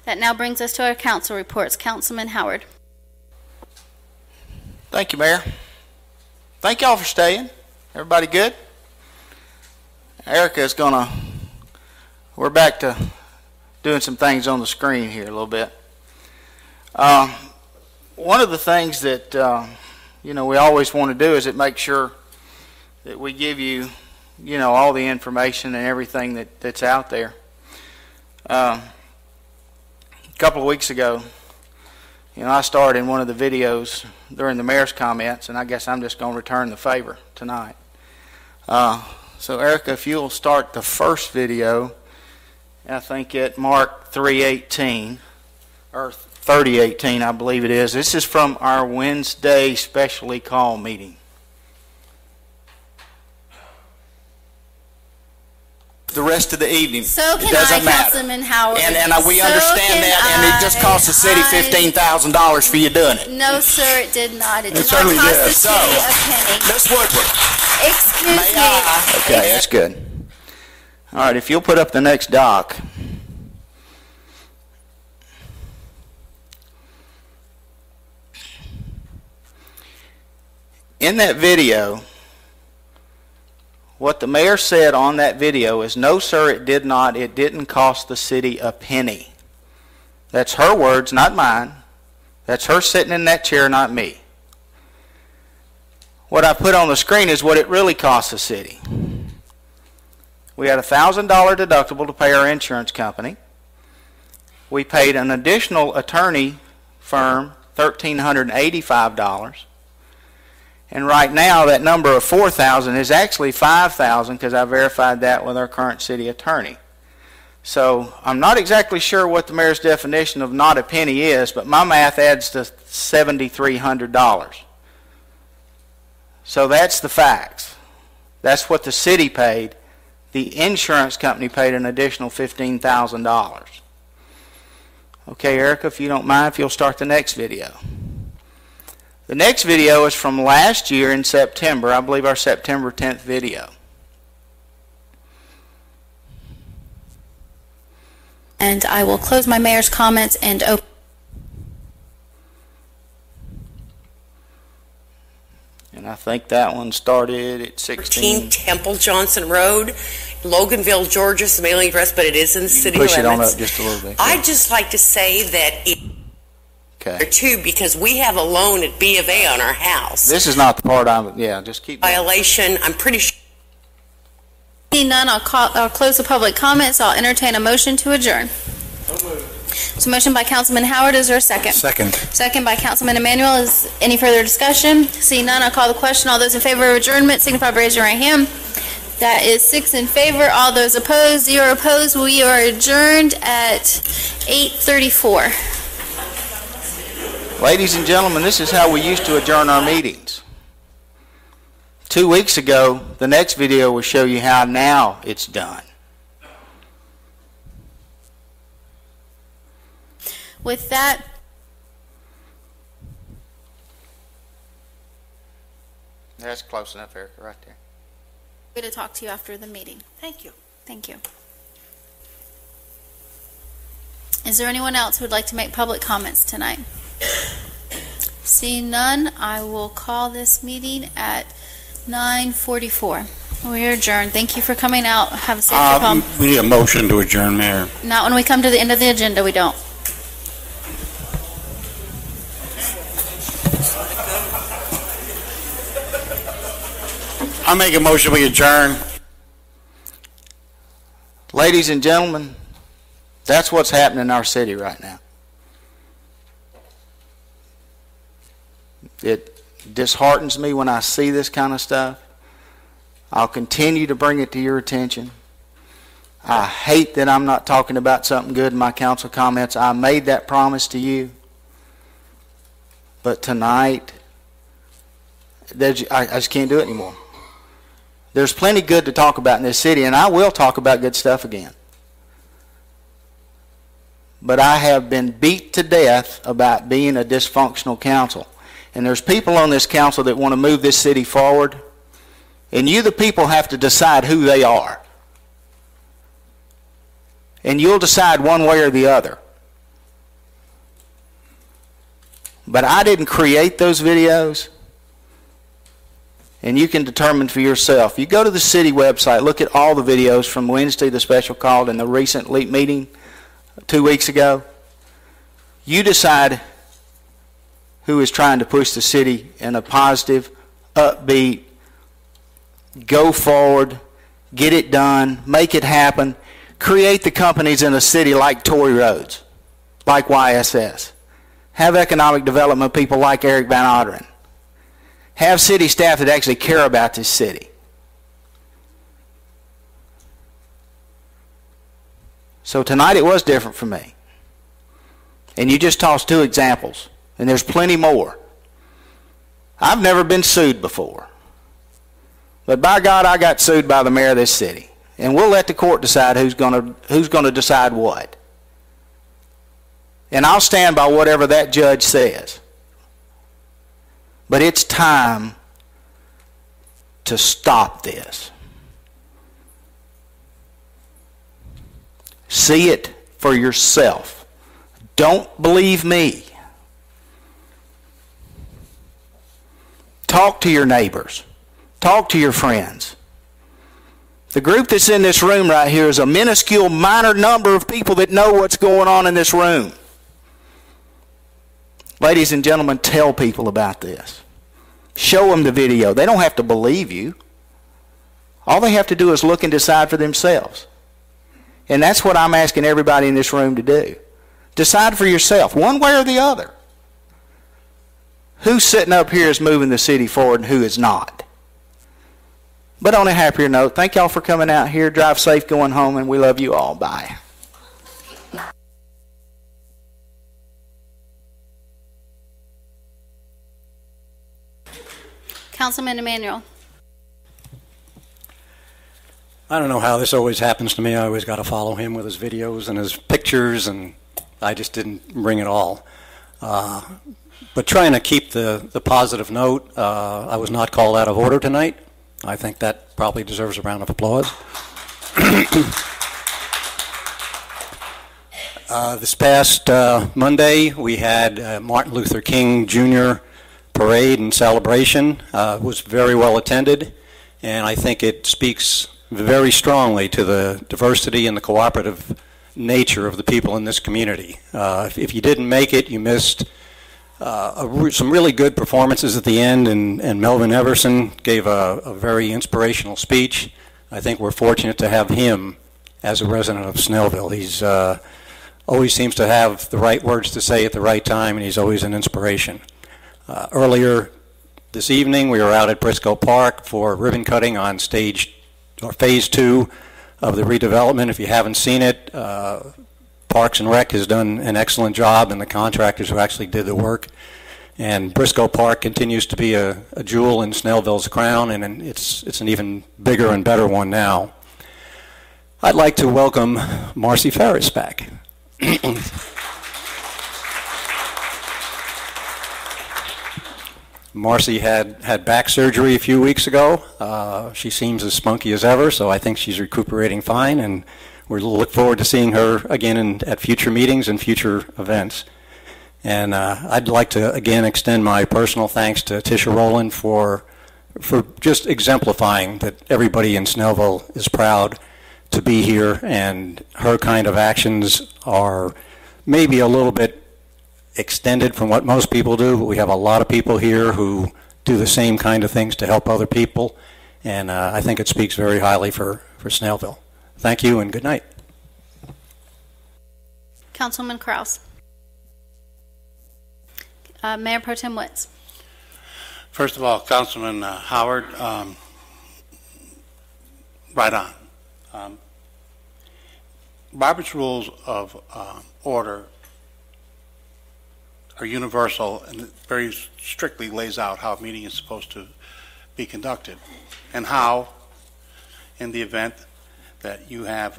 That now brings us to our council reports. Councilman Howard. Thank you, Mayor. Thank y'all for staying. Everybody good? Erica is we're back to doing some things on the screen here a little bit. One of the things that, we always want to do is make sure that we give you, all the information and everything that's out there. A couple of weeks ago, I starred in one of the videos during the mayor's comments, and I guess I'm just going to return the favor tonight. So Erica, if you'll start the first video, I think at Mark 3:18 or 30:18, I believe it is. This is from our Wednesday specially call meeting. The rest of the evening. So can I, Councilman Howard. And we understand that, and it just cost the city $15,000 for you doing it. No, sir, it did not. It did not cost the city a penny. Ms. Woodward. Excuse me. Okay, that's good. All right, if you'll put up the next doc. In that video, what the mayor said on that video is, no, sir, it did not. It didn't cost the city a penny. That's her words, not mine. That's her sitting in that chair, not me. What I put on the screen is what it really cost the city. We had a $1,000 deductible to pay our insurance company. We paid an additional attorney firm $1,385. And right now, that number of $4,000 is actually $5,000 because I verified that with our current city attorney. So I'm not exactly sure what the mayor's definition of not a penny is, but my math adds to $7,300. So that's the facts. That's what the city paid. The insurance company paid an additional $15,000. Okay, Erica, if you don't mind, if you'll start the next video. The next video is from last year in September, I believe our September 10th video. And I will close my mayor's comments and open. And I think that one started at 16. Temple Johnson Road, Loganville, Georgia, is the mailing address, but it is in the city limits. Push it on up just a little bit. I'd just like to say that too, because we have a loan at B of A on our house. This is not the part just keep going. Violation, I'm pretty sure. Seeing none, I'll close the public comments. I'll entertain a motion to adjourn. So motion by Councilman Howard, is there a second? Second. Second by Councilman Emanuel. Is any further discussion? Seeing none, I'll call the question. All those in favor of adjournment signify by raising your right hand. That is 6 in favor. All those opposed, 0 opposed. We are adjourned at 8:34. Ladies and gentlemen, this is how we used to adjourn our meetings. 2 weeks ago, the next video will show you how now it's done. With that, that's close enough, Erica, right there. I'm going to talk to you after the meeting. Thank you. Thank you. Is there anyone else who would like to make public comments tonight? Seeing none, I will call this meeting at 9:44. We are adjourned. Thank you for coming out. Have a safe trip home. We need a motion to adjourn, Mayor. Not when we come to the end of the agenda, we don't. I make a motion we adjourn. Ladies and gentlemen, that's what's happening in our city right now. It disheartens me when I see this kind of stuff. I'll continue to bring it to your attention. I hate that I'm not talking about something good in my council comments. I made that promise to you. But tonight, I just can't do it anymore. There's plenty good to talk about in this city, and I will talk about good stuff again. But I have been beat to death about being a dysfunctional council. And there's people on this council that want to move this city forward. And you, the people, have to decide who they are. And you'll decide one way or the other. But I didn't create those videos. And you can determine for yourself. You go to the city website, look at all the videos from Wednesday, the special call, and the recent meeting 2 weeks ago. You decide who is trying to push the city in a positive, upbeat, go forward, get it done, make it happen, create the companies in a city like Tory Roads, like YSS. Have economic development people like Eric Van Odderen. Have city staff that actually care about this city. So tonight it was different for me. And you just tossed 2 examples. And there's plenty more. I've never been sued before. But by God, I got sued by the mayor of this city. And we'll let the court decide who's going to decide what. And I'll stand by whatever that judge says. But it's time to stop this. See it for yourself. Don't believe me. Talk to your neighbors. Talk to your friends. The group that's in this room right here is a minuscule, minor number of people that know what's going on in this room. Ladies and gentlemen, tell people about this. Show them the video. They don't have to believe you. All they have to do is look and decide for themselves. And that's what I'm asking everybody in this room to do. Decide for yourself, one way or the other. Who's sitting up here is moving the city forward and who is not. But on a happier note, thank y'all for coming out here. Drive safe going home, and we love you all. Bye. Councilman Emanuel. I don't know how this always happens to me. I always got to follow him with his videos and his pictures, and I just didn't bring it all. But trying to keep the positive note, I was not called out of order tonight. I think that probably deserves a round of applause. This past Monday, we had Martin Luther King Jr. parade and celebration. It was very well attended, and I think it speaks very strongly to the diversity and the cooperative nature of the people in this community. If you didn't make it, you missed some really good performances at the end, and Melvin Everson gave a very inspirational speech. I think we're fortunate to have him as a resident of Snellville. He's always seems to have the right words to say at the right time, and he's always an inspiration. Earlier this evening, we were out at Briscoe Park for ribbon cutting on phase 2 of the redevelopment. If you haven't seen it, Parks and Rec has done an excellent job, and the contractors who actually did the work. And Briscoe Park continues to be a jewel in Snellville's crown, and it's an even bigger and better one now. I'd like to welcome Marcy Ferris back. Marcy had back surgery a few weeks ago. She seems as spunky as ever, so I think she's recuperating fine, and we look forward to seeing her again at future meetings and future events. And I'd like to again extend my personal thanks to Tisha Rowland for just exemplifying that everybody in Snellville is proud to be here, and her kind of actions are maybe a little bit extended from what most people do, but we have a lot of people here who do the same kind of things to help other people, and I think it speaks very highly for Snellville. Thank you and good night. Councilman Kraus. Mayor Pro Tem Witz. First of all, Councilman Howard, right on. Robert's Rules of Order are universal, and it very strictly lays out how a meeting is supposed to be conducted, and how, in the event that you have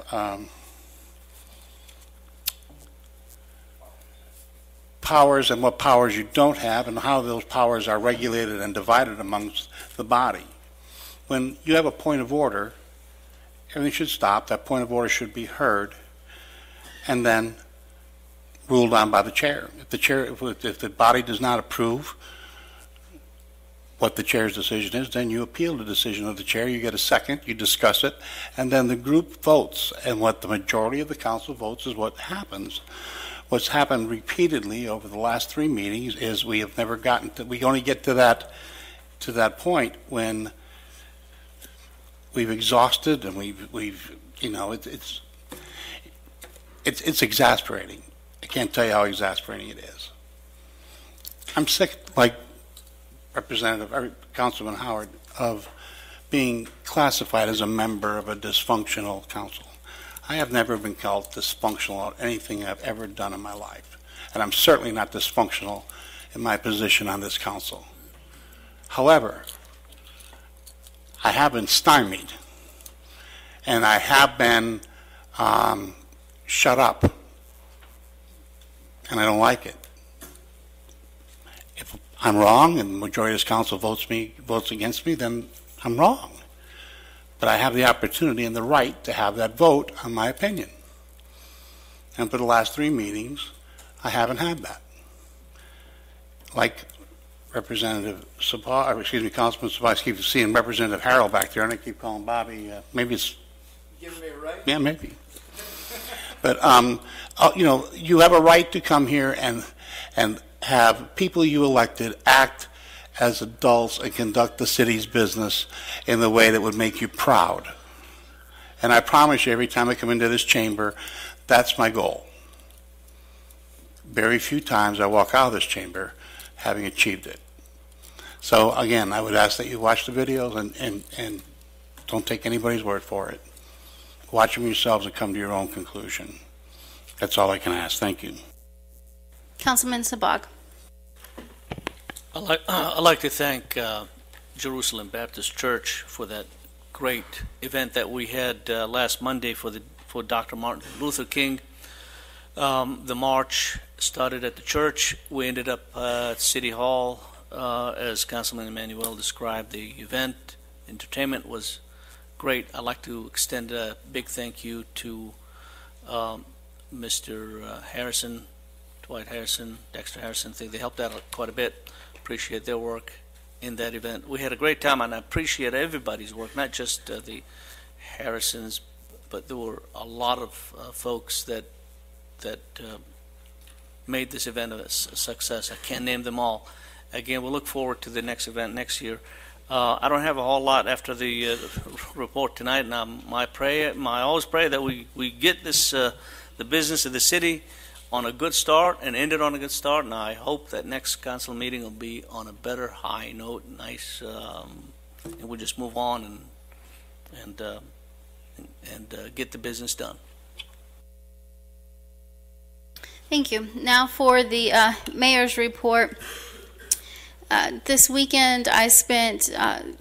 powers and what powers you don't have, and how those powers are regulated and divided amongst the body. When you have a point of order, everything should stop. That point of order should be heard, and then ruled on by the chair. If the body does not approve what the chair's decision is, then you appeal the decision of the chair. You get a second, you discuss it, and then the group votes. And what the majority of the council votes is what happens. What's happened repeatedly over the last 3 meetings is we have never gotten to, we only get to that point when we've exhausted and we've you know, it's exasperating. I can't tell you how exasperating it is. I'm sick, like Councilman Howard, of being classified as a member of a dysfunctional council. I have never been called dysfunctional on anything I've ever done in my life, and I'm certainly not dysfunctional in my position on this council. However, I have been stymied, and I have been shut up, and I don't like it. If I'm wrong and the majority of this council votes against me, then I'm wrong. But I have the opportunity and the right to have that vote on my opinion. And for the last 3 meetings, I haven't had that. Like Representative Sabah, or excuse me, Councilman Sabah, I keep seeing Representative Harrell back there, and I keep calling Bobby. Maybe it's Giving me a right? Yeah, maybe. But you know, you have a right to come here and have people you elected act as adults and conduct the city's business in the way that would make you proud. And I promise you, every time I come into this chamber, that's my goal. Very few times I walk out of this chamber having achieved it. So again, I would ask that you watch the videos and don't take anybody's word for it. Watch them yourselves and come to your own conclusion. That's all I can ask. Thank you. Councilman Sabag. I'd like to thank Jerusalem Baptist Church for that great event that we had last Monday for Dr. Martin Luther King. The march started at the church. We ended up at City Hall, as Councilman Emmanuel described the event. Entertainment was great. I'd like to extend a big thank you to Mr. Harrison, Dwight Harrison, Dexter Harrison. I think they helped out quite a bit. Appreciate their work in that event. We had a great time, and I appreciate everybody's work, not just the Harrisons, but there were a lot of folks that made this event a success. I can't name them all. Again, we'll look forward to the next event next year. I don't have a whole lot after the report tonight, and I always pray that we get this the business of the city on a good start and end it on a good start, and I hope that next council meeting will be on a better high note, nice, and we'll just move on and get the business done. Thank you. Now for the mayor's report. This weekend, I spent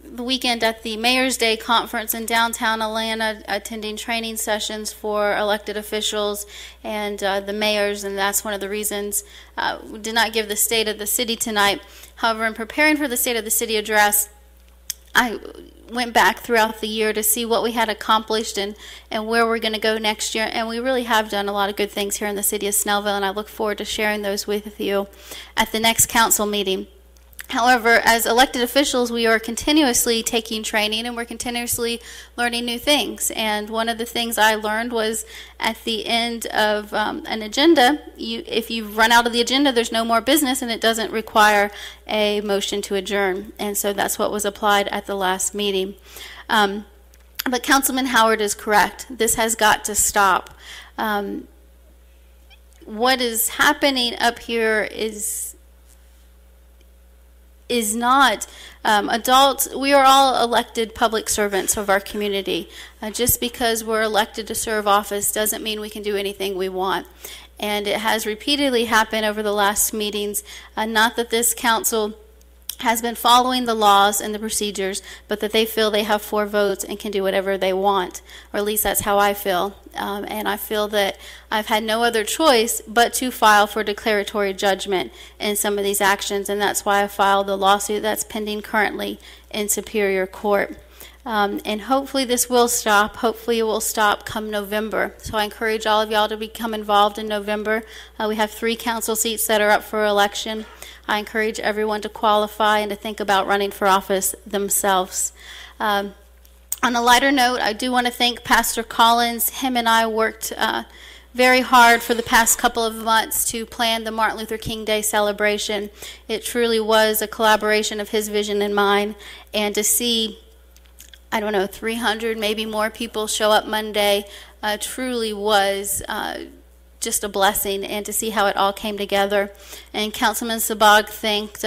the weekend at the Mayor's Day Conference in downtown Atlanta, attending training sessions for elected officials and the mayors, and that's one of the reasons we did not give the state of the city tonight. However, in preparing for the state of the city address, I went back throughout the year to see what we had accomplished and where we're going to go next year, and we really have done a lot of good things here in the city of Snellville, and I look forward to sharing those with you at the next council meeting. However, as elected officials, we are continuously taking training and we're continuously learning new things. And one of the things I learned was at the end of an agenda, if you run out of the agenda, there's no more business and it doesn't require a motion to adjourn. And so that's what was applied at the last meeting. But Councilman Howard is correct. This has got to stop. What is happening up here is not adults. We are all elected public servants of our community. Just because we're elected to serve office doesn't mean we can do anything we want. And it has repeatedly happened over the last meetings, not that this council has been following the laws and the procedures, but that they feel they have 4 votes and can do whatever they want, or at least that's how I feel. And I feel that I've had no other choice but to file for declaratory judgment in some of these actions, and that's why I filed the lawsuit that's pending currently in Superior Court. And hopefully this will stop. Hopefully it will stop come November. So I encourage all of y'all to become involved in November. We have 3 council seats that are up for election. I encourage everyone to qualify and to think about running for office themselves. On a lighter note, I do want to thank Pastor Collins. Him and I worked very hard for the past couple of months to plan the Martin Luther King Day celebration. It truly was a collaboration of his vision and mine. And to see, I don't know, 300, maybe more people show up Monday truly was just a blessing, and to see how it all came together. And Councilman Sabag thanked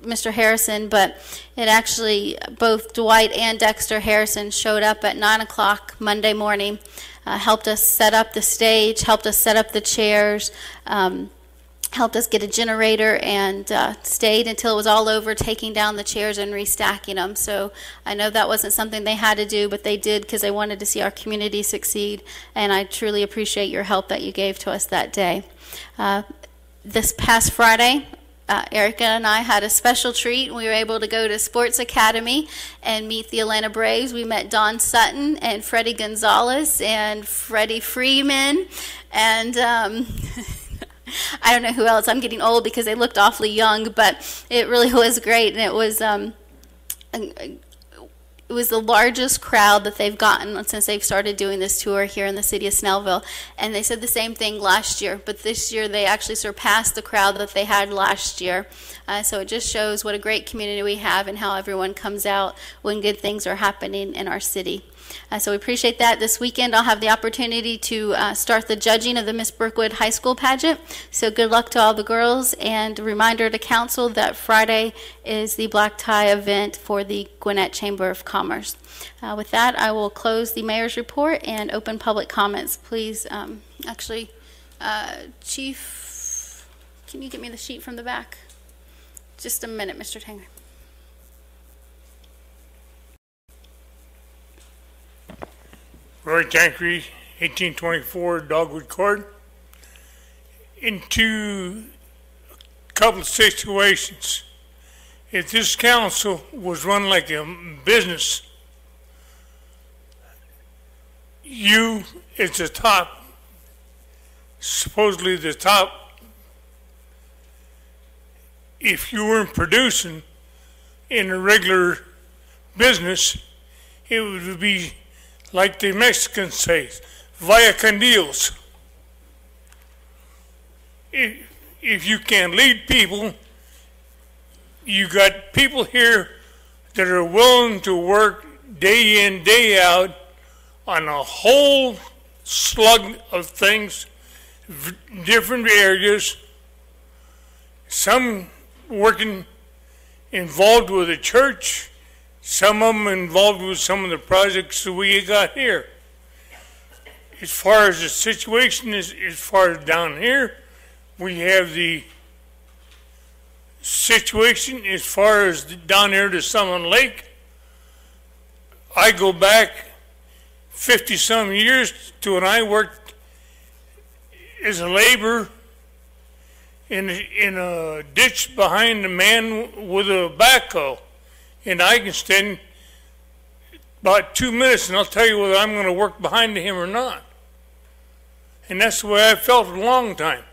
Mr. Harrison, but it actually, both Dwight and Dexter Harrison showed up at 9 o'clock Monday morning, helped us set up the stage, helped us set up the chairs, helped us get a generator, and stayed until it was all over, taking down the chairs and restacking them. So I know that wasn't something they had to do, but they did because they wanted to see our community succeed, and I truly appreciate your help that you gave to us that day. This past Friday, Erica and I had a special treat. We were able to go to Sports Academy and meet the Atlanta Braves. We met Don Sutton and Freddie Gonzalez and Freddie Freeman, and I don't know who else. I'm getting old because they looked awfully young, but it really was great. And it was the largest crowd that they've gotten since they've started doing this tour here in the city of Snellville. And they said the same thing last year, but this year they actually surpassed the crowd that they had last year. So it just shows what a great community we have and how everyone comes out when good things are happening in our city. So we appreciate that. This weekend I'll have the opportunity to start the judging of the Miss Brookwood High School pageant. So good luck to all the girls, and a reminder to council that Friday is the black tie event for the Gwinnett Chamber of Commerce. With that, I will close the mayor's report and open public comments. Please, Chief, can you get me the sheet from the back? Just a minute, Mr. Tanger. Roy Tancredi, 1824 Dogwood Court. Into a couple of situations. If this council was run like a business, you as the top, supposedly the top, if you weren't producing in a regular business, it would be like the Mexicans say, vaya con Dios. If you can lead people, you got people here that are willing to work day in, day out on a whole slug of things, different areas, some working involved with the church, some of them involved with some of the projects that we got here. As far as the situation is, as far as down here, we have the situation as far as down here to Summon Lake. I go back 50-some years to when I worked as a laborer in a ditch behind a man with a backhoe. And I can stand about 2 minutes and I'll tell you whether I'm going to work behind him or not. And that's the way I felt for a long time.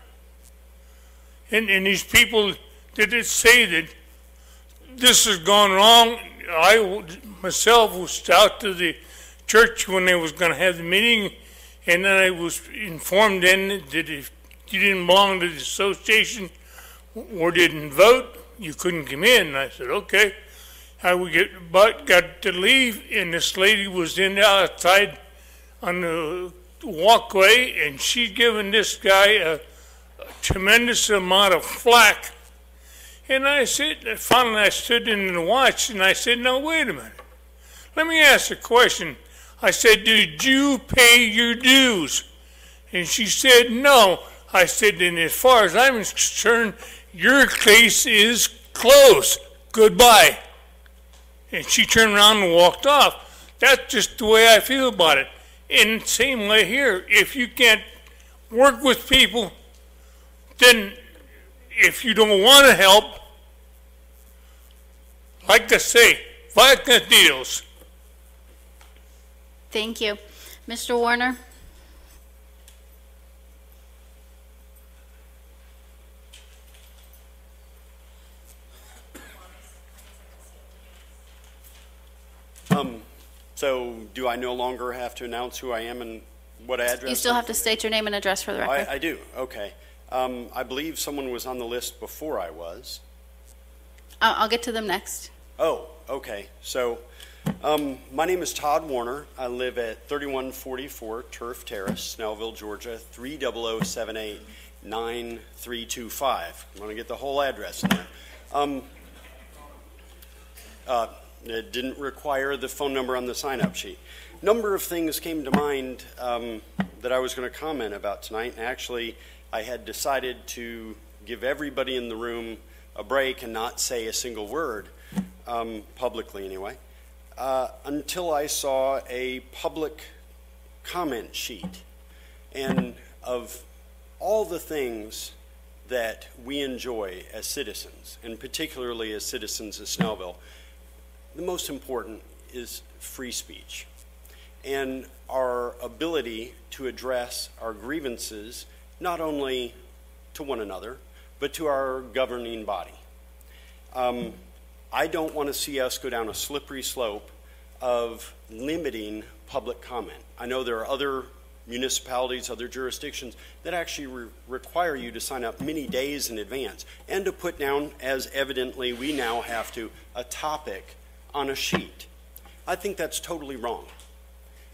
And these people that say that this has gone wrong, I myself was out to the church when they was going to have the meeting, and then I was informed then that if you didn't belong to the association or didn't vote, you couldn't come in. And I said, okay. I would got to leave, and this lady was outside on the walkway, and she'd given this guy a tremendous amount of flack. And I said, finally I stood in and watched, and I said, no, wait a minute. Let me ask a question. I said, did you pay your dues? And she said, no. I said, then as far as I'm concerned, your case is closed. Goodbye. And she turned around and walked off. That's just the way I feel about it. And same way here. If you can't work with people, then if you don't want to help, like I say, vaya con Dios. Thank you. Mr. Warner? So do I no longer have to announce who I am and what address? You still have to state your name and address for the record. I do, okay. I believe someone was on the list before I was. I'll get to them next. Oh, okay. So my name is Todd Warner. I live at 3144 Turf Terrace, Snellville, Georgia, 30078 9325. I'm going to get the whole address in there. It didn't require the phone number on the sign-up sheet. Number of things came to mind that I was going to comment about tonight, and actually I had decided to give everybody in the room a break and not say a single word, publicly anyway, until I saw a public comment sheet. And of all the things that we enjoy as citizens, and particularly as citizens of Snellville, the most important is free speech and our ability to address our grievances not only to one another, but to our governing body. I don't want to see us go down a slippery slope of limiting public comment. I know there are other municipalities, other jurisdictions that actually require you to sign up many days in advance and to put down, as evidently we now have to, a topic on a sheet. I think that's totally wrong.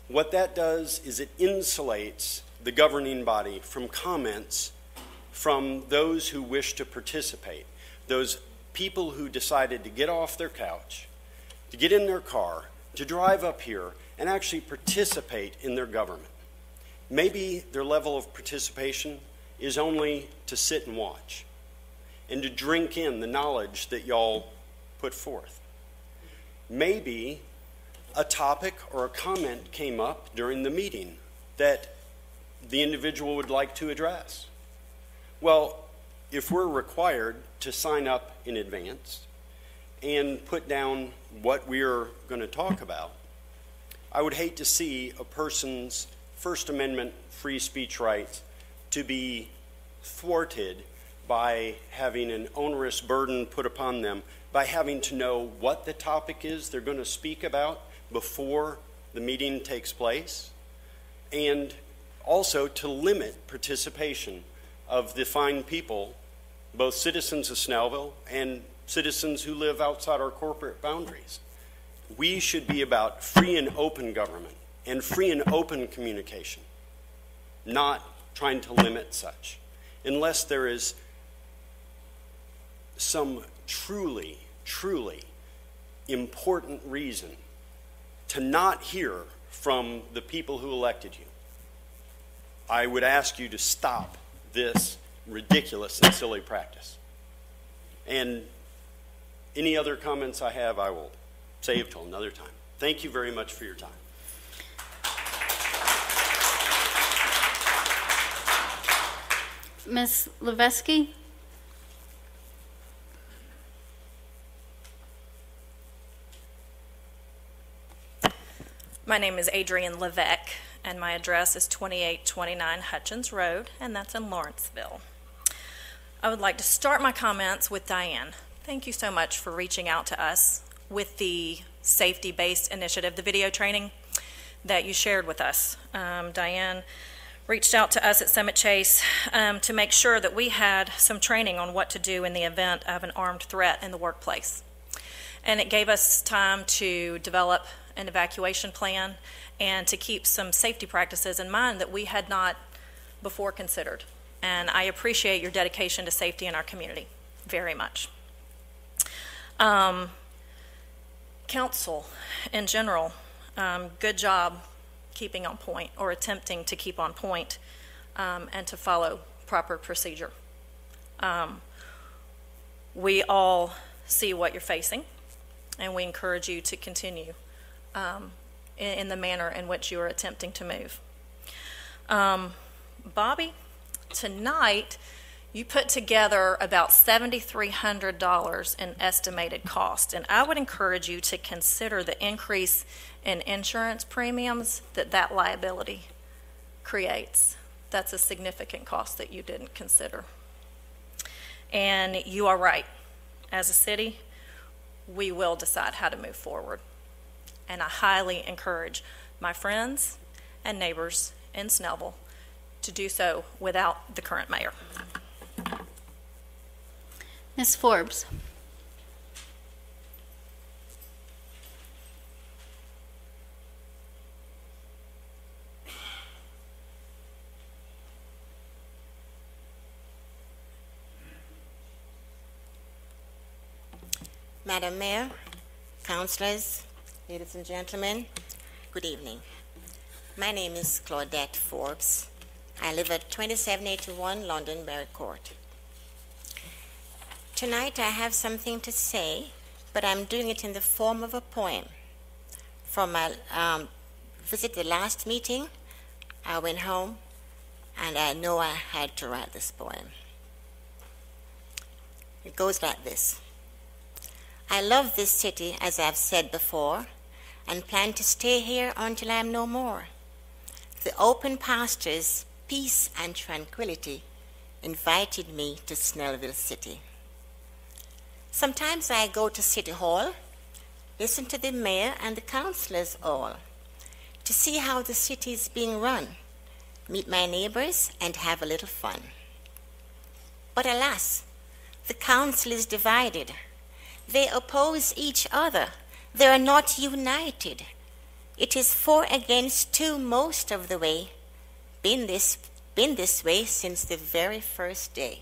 What that does is it insulates the governing body from comments from those who wish to participate, those people who decided to get off their couch, to get in their car, to drive up here and actually participate in their government. Maybe their level of participation is only to sit and watch and to drink in the knowledge that y'all put forth. Maybe a topic or a comment came up during the meeting that the individual would like to address. Well, if we're required to sign up in advance and put down what we're going to talk about, I would hate to see a person's First Amendment free speech rights to be thwarted by having an onerous burden put upon them, by having to know what the topic is they're going to speak about before the meeting takes place, and also to limit participation of the fine people, both citizens of Snellville and citizens who live outside our corporate boundaries. We should be about free and open government and free and open communication, not trying to limit such, unless there is some truly, truly important reason to not hear from the people who elected you. I would ask you to stop this ridiculous and silly practice. And any other comments I have, I will save till another time. Thank you very much for your time. Ms. Levesky? My name is Adrienne Levesque, and my address is 2829 Hutchins Road, and that's in Lawrenceville. I would like to start my comments with Diane. Thank you so much for reaching out to us with the safety-based initiative, the video training that you shared with us. Diane reached out to us at Summit Chase to make sure that we had some training on what to do in the event of an armed threat in the workplace. And it gave us time to develop an evacuation plan and to keep some safety practices in mind that we had not before considered. And I appreciate your dedication to safety in our community very much. Council in general, good job keeping on point or attempting to keep on point and to follow proper procedure. We all see what you're facing, and we encourage you to continue in the manner in which you are attempting to move. Bobby, tonight You put together about $7,300 in estimated cost, and I would encourage you to consider the increase in insurance premiums that liability creates. That's a significant cost that you didn't consider. And you are right. As a city, we will decide how to move forward. And I highly encourage my friends and neighbors in Snellville to do so without the current mayor. Ms. Forbes. Madam Mayor, councilors, ladies and gentlemen, good evening. My name is Claudette Forbes. I live at 2781 Londonderry Court. Tonight I have something to say, but I'm doing it in the form of a poem. From my visit the last meeting, I went home and I know I had to write this poem. It goes like this. I love this city, as I've said before, and plan to stay here until I'm no more. The open pastures, peace and tranquility invited me to Snellville City. Sometimes I go to City Hall, listen to the mayor and the councilors all, to see how the city is being run, meet my neighbors and have a little fun. But alas, the council is divided. They oppose each other. They are not united. It is 4 against 2 most of the way. Been this way since the very first day.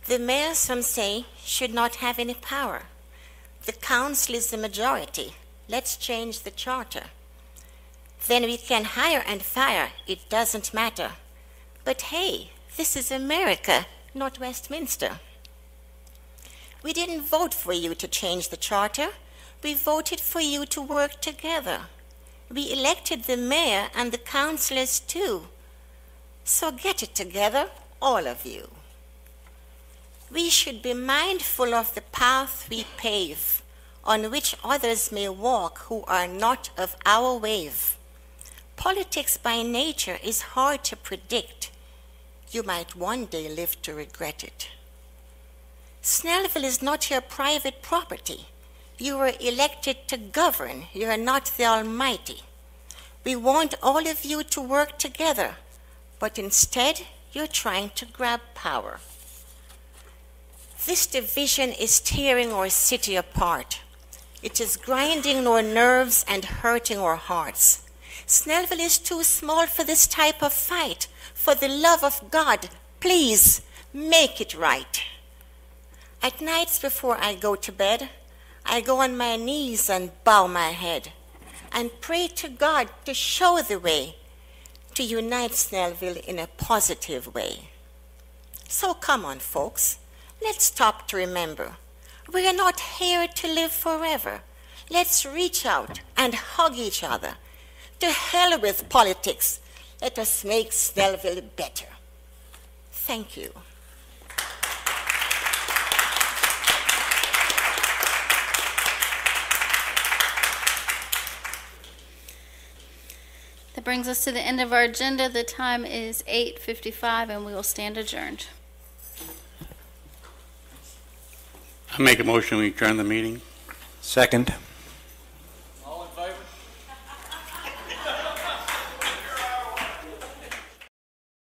The mayor, some say, should not have any power. The council is the majority. Let's change the charter. Then we can hire and fire. It doesn't matter. But hey, this is America, not Westminster. We didn't vote for you to change the charter. We voted for you to work together. We elected the mayor and the councilors too. So get it together, all of you. We should be mindful of the path we pave, on which others may walk who are not of our wave. Politics by nature is hard to predict. You might one day live to regret it. Snellville is not your private property. You were elected to govern. You are not the Almighty. We want all of you to work together, but instead you're trying to grab power. This division is tearing our city apart. It is grinding our nerves and hurting our hearts. Snellville is too small for this type of fight. For the love of God, please make it right. At nights before I go to bed, I go on my knees and bow my head and pray to God to show the way to unite Snellville in a positive way. So come on, folks, let's stop to remember. We are not here to live forever. Let's reach out and hug each other. To hell with politics. Let us make Snellville better. Thank you. That brings us to the end of our agenda. The time is 8:55 and we will stand adjourned. I make a motion we adjourn the meeting. Second.